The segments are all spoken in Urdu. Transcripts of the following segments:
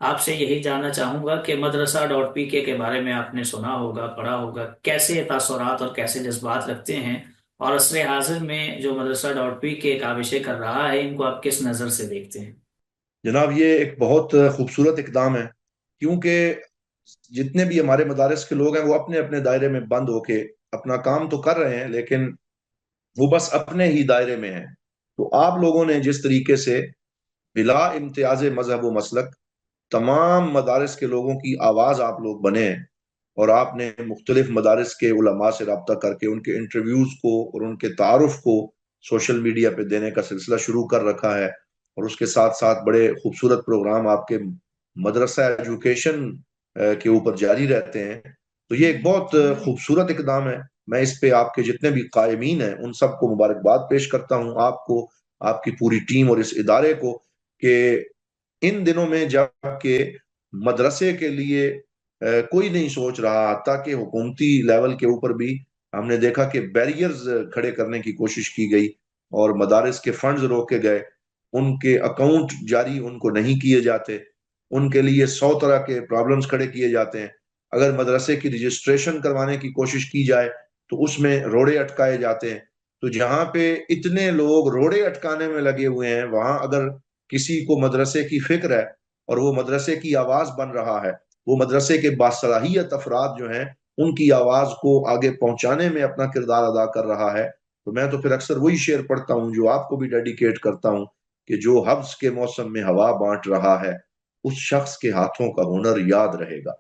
آپ سے یہی جاننا چاہوں گا کہ مدرسہ ڈاٹ پی کے بارے میں آپ نے سنا ہوگا، پڑھا ہوگا، کیسے تاثرات اور کیسے جذبات رکھتے ہیں، اور عصر حاضر میں جو مدرسہ ڈاٹ پی کے کاوشیں کر رہا ہے ان کو آپ کس نظر سے دیکھتے ہیں؟ جناب، یہ ایک بہت خوبصورت اقدام ہے، کیونکہ جتنے بھی ہمارے مدارس کے لوگ ہیں وہ اپنے اپنے دائرے میں بند ہو کے اپنا کام تو کر رہے ہیں، لیکن وہ بس اپنے ہی دائرے میں ہیں۔ تو آپ لوگوں نے جس طریقے سے بلا امتیاز مذہب و مسلک تمام مدارس کے لوگوں کی آواز آپ لوگ بنے ہیں، اور آپ نے مختلف مدارس کے علماء سے رابطہ کر کے ان کے انٹرویوز کو اور ان کے تعارف کو سوشل میڈیا پہ دینے کا سلسلہ شروع کر رکھا ہے، اور اس کے ساتھ ساتھ بڑے خوبصورت پروگرام آپ کے مدرسہ ایجوکیشن کے اوپر جاری رہتے ہیں، تو یہ ایک بہت خوبصورت اقدام ہے۔ میں اس پہ آپ کے جتنے بھی قائمین ہیں ان سب کو مبارکباد پیش کرتا ہوں، آپ کو، آپ کی پوری ٹیم اور اس ادارے کو، کہ ان دنوں میں جب کہ مدرسے کے لیے کوئی نہیں سوچ رہا، حتیٰ کہ حکومتی لیول کے اوپر بھی ہم نے دیکھا کہ بیریئرز کھڑے کرنے کی کوشش کی گئی اور مدارس کے فنڈز روکے گئے، ان کے اکاؤنٹ جاری ان کو نہیں کیے جاتے، ان کے لیے 100 طرح کے پرابلمز کھڑے کیے جاتے ہیں۔ اگر مدرسے کی رجسٹریشن کروانے کی کوشش کی جائے تو اس میں روڑے اٹکائے جاتے ہیں۔ تو جہاں پہ اتنے لوگ روڑے اٹکانے میں لگے ہوئے ہیں، وہاں اگر کسی کو مدرسے کی فکر ہے اور وہ مدرسے کی آواز بن رہا ہے، وہ مدرسے کے باصلاحیت افراد جو ہیں ان کی آواز کو آگے پہنچانے میں اپنا کردار ادا کر رہا ہے، تو میں تو پھر اکثر وہی شعر پڑھتا ہوں جو آپ کو بھی ڈیڈیکیٹ کرتا ہوں، کہ جو حبس کے موسم میں ہوا بانٹ رہا ہے اس شخص کے ہاتھوں کا ہنر یاد رہے گا۔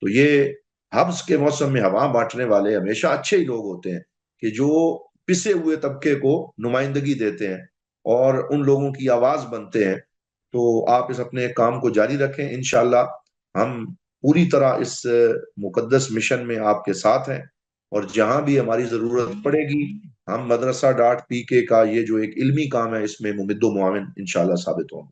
تو یہ حبس کے موسم میں ہوا بانٹنے والے ہمیشہ اچھے ہی لوگ ہوتے ہیں، کہ جو پسے ہوئے طبقے کو نمائندگی دیتے ہیں اور ان لوگوں کی آواز بنتے ہیں۔ تو آپ اس اپنے کام کو جاری رکھیں، انشاءاللہ ہم پوری طرح اس مقدس مشن میں آپ کے ساتھ ہیں، اور جہاں بھی ہماری ضرورت پڑے گی ہم مدرسہ ڈاٹ پی کے کا یہ جو ایک علمی کام ہے اس میں ممد و معاون انشاءاللہ ثابت ہوں گے۔